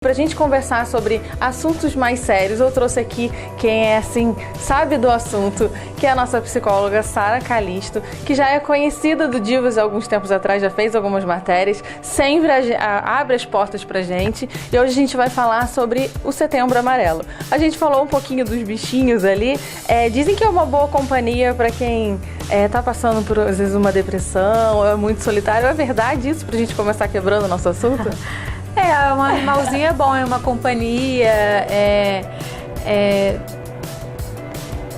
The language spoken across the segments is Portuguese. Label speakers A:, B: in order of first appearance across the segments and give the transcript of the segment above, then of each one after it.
A: Pra gente conversar sobre assuntos mais sérios, eu trouxe aqui quem é, assim, sabe do assunto, que é a nossa psicóloga Sara Calisto, que já é conhecida do Divas há alguns tempos atrás, já fez algumas matérias, sempre abre as portas pra gente. E hoje a gente vai falar sobre o Setembro Amarelo. A gente falou um pouquinho dos bichinhos ali, dizem que é uma boa companhia pra quem tá passando por, às vezes, uma depressão, ou é muito solitário. É verdade isso, pra gente começar quebrando o nosso assunto?
B: Um animalzinho é bom, é uma companhia,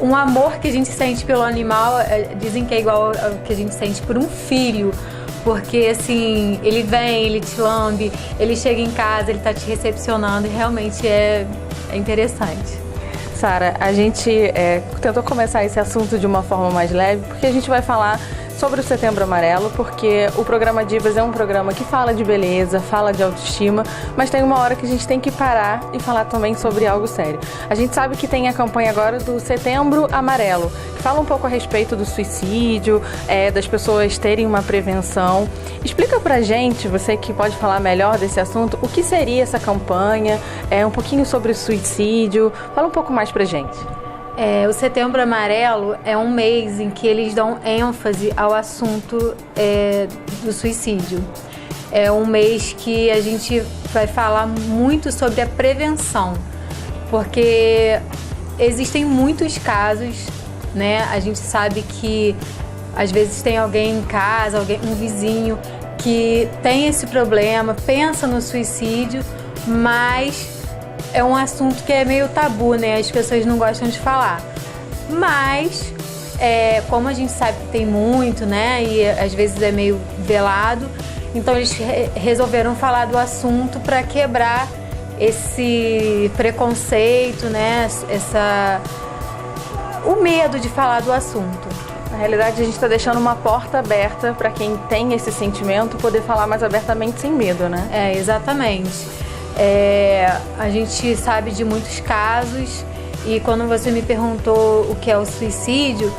B: um amor que a gente sente pelo animal, dizem que é igual ao que a gente sente por um filho, porque assim, ele vem, ele te lambe, ele chega em casa, ele tá te recepcionando e realmente é interessante.
A: Sara, a gente tentou começar esse assunto de uma forma mais leve, porque a gente vai falar sobre o Setembro Amarelo, porque o programa Divas é um programa que fala de beleza, fala de autoestima, mas tem uma hora que a gente tem que parar e falar também sobre algo sério. A gente sabe que tem a campanha agora do Setembro Amarelo, que fala um pouco a respeito do suicídio, das pessoas terem uma prevenção. Explica pra gente, você que pode falar melhor desse assunto, o que seria essa campanha, um pouquinho sobre o suicídio, fala um pouco mais pra gente.
B: O Setembro Amarelo é um mês em que eles dão ênfase ao assunto do suicídio. É um mês que a gente vai falar muito sobre a prevenção, porque existem muitos casos, né? A gente sabe que às vezes tem alguém em casa, um vizinho que tem esse problema, pensa no suicídio, mas é um assunto que é meio tabu, né? As pessoas não gostam de falar. Mas, como a gente sabe que tem muito, né? E às vezes é meio velado, então eles resolveram falar do assunto para quebrar esse preconceito, né? O medo de falar do assunto.
A: Na realidade, a gente está deixando uma porta aberta para quem tem esse sentimento poder falar mais abertamente sem medo, né?
B: Exatamente. A gente sabe de muitos casos e quando você me perguntou o que é o suicídio,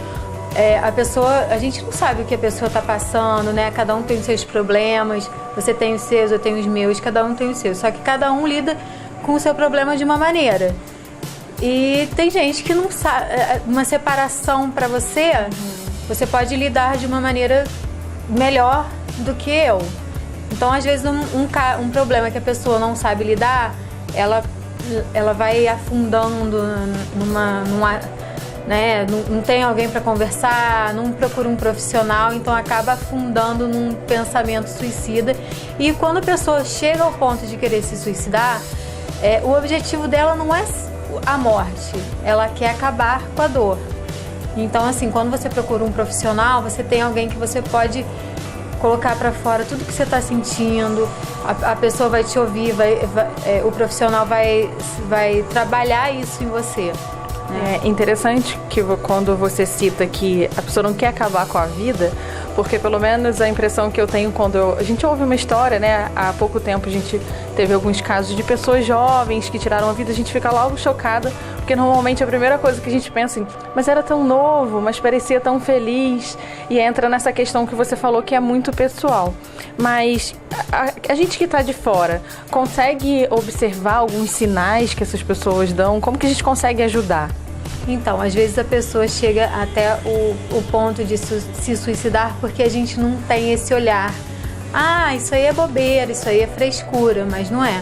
B: a gente não sabe o que a pessoa está passando, né? Cada um tem os seus problemas, você tem os seus, eu tenho os meus, cada um tem os seus, só que cada um lida com o seu problema de uma maneira. E tem gente que não sabe, uma separação para você, você pode lidar de uma maneira melhor do que eu. Então, às vezes, um problema que a pessoa não sabe lidar, ela vai afundando né? Não tem alguém para conversar, não procura um profissional, então acaba afundando num pensamento suicida. E quando a pessoa chega ao ponto de querer se suicidar, o objetivo dela não é a morte, ela quer acabar com a dor. Então, assim, quando você procura um profissional, você tem alguém que você pode colocar para fora tudo que você está sentindo, a pessoa vai te ouvir, o profissional vai trabalhar isso em você.
A: É interessante que quando você cita que a pessoa não quer acabar com a vida, porque pelo menos a impressão que eu tenho quando a gente ouve uma história, né? Há pouco tempo a gente teve alguns casos de pessoas jovens que tiraram a vida, a gente fica logo chocada, porque normalmente a primeira coisa que a gente pensa assim, mas era tão novo, mas parecia tão feliz, e entra nessa questão que você falou que é muito pessoal. Mas a gente que está de fora consegue observar alguns sinais que essas pessoas dão? Como que a gente consegue ajudar?
B: Então, às vezes a pessoa chega até o ponto de se suicidar porque a gente não tem esse olhar. Isso aí é bobeira, isso aí é frescura, mas não é.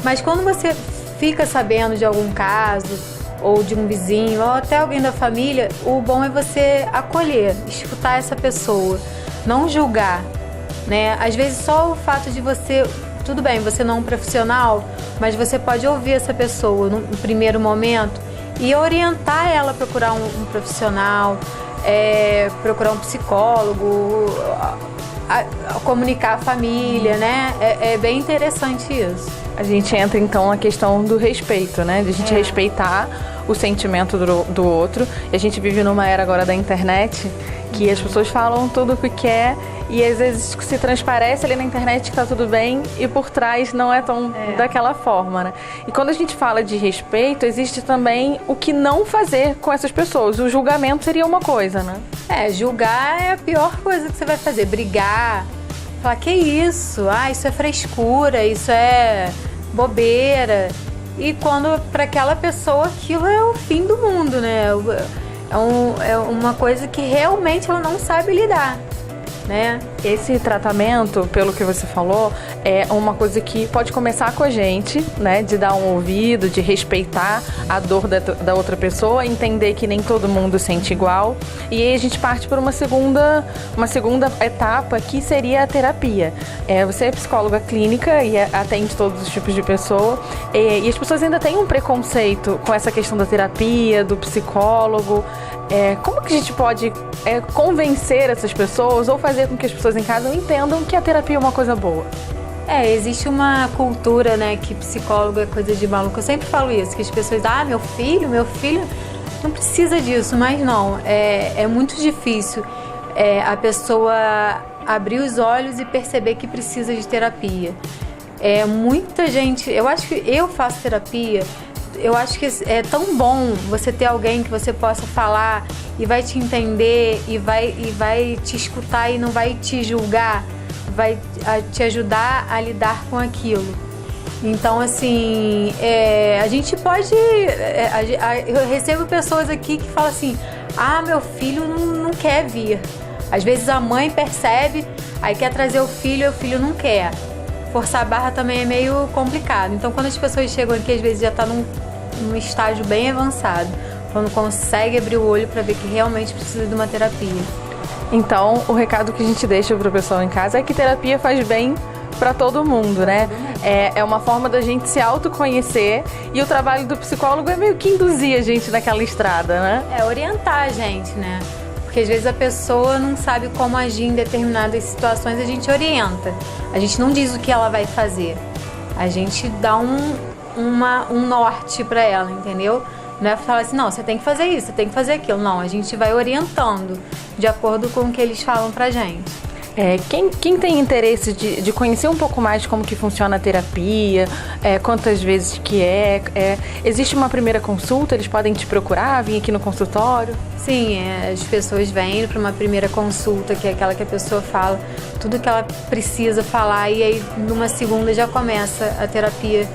B: Mas quando você fica sabendo de algum caso, ou de um vizinho, ou até alguém da família, o bom é você acolher, escutar essa pessoa, não julgar, né? Às vezes só o fato de você, tudo bem, você não é um profissional, mas você pode ouvir essa pessoa no primeiro momento e orientar ela a procurar um profissional, procurar um psicólogo, a comunicar a família, né? É bem interessante isso.
A: A gente entra então na questão do respeito, né? De a gente respeitar o sentimento do outro. E a gente vive numa era agora da internet que as pessoas falam tudo o que quer e às vezes se transparece ali na internet que tá tudo bem e por trás não é tão daquela forma, né? E quando a gente fala de respeito, existe também o que não fazer com essas pessoas. O julgamento seria uma coisa, né?
B: Julgar é a pior coisa que você vai fazer. Brigar, falar que isso? Isso é frescura, isso é bobeira. E quando para aquela pessoa aquilo é o fim do mundo, né? É uma coisa que realmente ela não sabe lidar, né?
A: Esse tratamento, pelo que você falou, é uma coisa que pode começar com a gente, né? De dar um ouvido, de respeitar a dor da outra pessoa, entender que nem todo mundo sente igual. E aí a gente parte para uma segunda etapa, que seria a terapia. Você é psicóloga clínica e atende todos os tipos de pessoa. E as pessoas ainda têm um preconceito com essa questão da terapia, do psicólogo. Como que a gente pode convencer essas pessoas ou fazer com que as pessoas em casa entendam que a terapia é uma coisa boa?
B: Existe uma cultura, né, que psicólogo é coisa de maluco. Eu sempre falo isso, que as pessoas dizem, meu filho não precisa disso, mas não. É muito difícil a pessoa abrir os olhos e perceber que precisa de terapia. Muita gente, eu acho que eu faço terapia. Eu acho que é tão bom você ter alguém que você possa falar e vai te entender e vai te escutar e não vai te julgar, vai te ajudar a lidar com aquilo. Então, assim, a gente pode... eu recebo pessoas aqui que falam assim, meu filho não quer vir. Às vezes a mãe percebe, aí quer trazer o filho não quer. Forçar a barra também é meio complicado. Então, quando as pessoas chegam aqui, às vezes já está num estágio bem avançado, quando consegue abrir o olho para ver que realmente precisa de uma terapia.
A: Então, o recado que a gente deixa para o pessoal em casa é que terapia faz bem para todo mundo, né? É uma forma da gente se autoconhecer e o trabalho do psicólogo é meio que induzir a gente naquela estrada, né?
B: Orientar a gente, né? Porque às vezes a pessoa não sabe como agir em determinadas situações, a gente orienta. A gente não diz o que ela vai fazer. A gente dá um norte para ela, entendeu? Não é falar assim, não, você tem que fazer isso, você tem que fazer aquilo. Não, a gente vai orientando de acordo com o que eles falam pra gente.
A: Quem tem interesse de conhecer um pouco mais como que funciona a terapia, quantas vezes que existe uma primeira consulta, eles podem te procurar, vir aqui no consultório?
B: Sim, as pessoas vêm para uma primeira consulta, que é aquela que a pessoa fala tudo que ela precisa falar e aí numa segunda já começa a terapia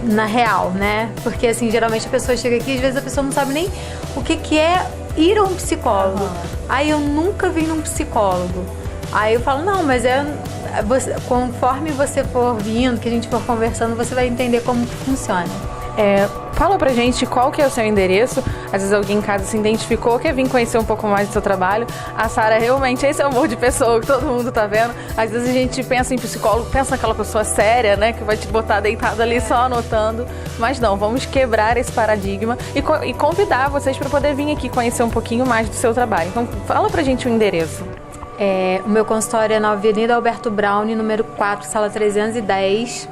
B: na real, né? Porque assim, geralmente a pessoa chega aqui e às vezes a pessoa não sabe nem o que é ir a um psicólogo. Aí eu nunca vi num psicólogo. Aí eu falo, não, mas conforme você for vindo, que a gente for conversando, você vai entender como que funciona.
A: Fala pra gente qual que é o seu endereço. Às vezes alguém em casa se identificou, quer vir conhecer um pouco mais do seu trabalho. A Sara realmente esse é o amor de pessoa que todo mundo tá vendo. Às vezes a gente pensa em psicólogo, pensa naquela pessoa séria, né, que vai te botar deitado ali só anotando. Mas não, vamos quebrar esse paradigma e convidar vocês para poder vir aqui conhecer um pouquinho mais do seu trabalho. Então fala pra gente o endereço.
B: O meu consultório é na Avenida Alberto Browne, número 4, sala 310.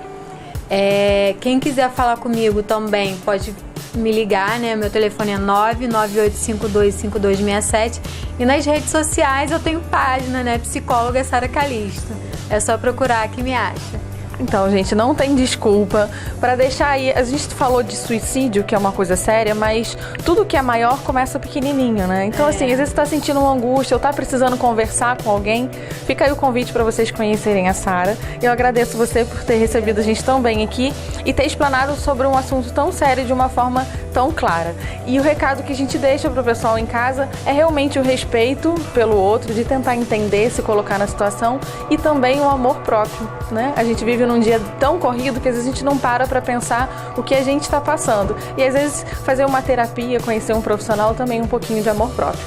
B: Quem quiser falar comigo também pode me ligar, né? Meu telefone é 998525267 e nas redes sociais eu tenho página, né? Psicóloga Sara Calisto. É só procurar que me acha.
A: Então, gente, não tem desculpa para deixar aí. A gente falou de suicídio, que é uma coisa séria, mas tudo que é maior começa pequenininho, né? Então, assim, às vezes você tá sentindo uma angústia ou tá precisando conversar com alguém, fica aí o convite para vocês conhecerem a Sara. Eu agradeço você por ter recebido a gente tão bem aqui e ter explanado sobre um assunto tão sério de uma forma tão clara. E o recado que a gente deixa pro pessoal em casa é realmente o respeito pelo outro, de tentar entender, se colocar na situação e também o amor próprio, né? A gente vive num dia tão corrido que às vezes a gente não para pensar o que a gente está passando. E às vezes fazer uma terapia, conhecer um profissional também é um pouquinho de amor próprio.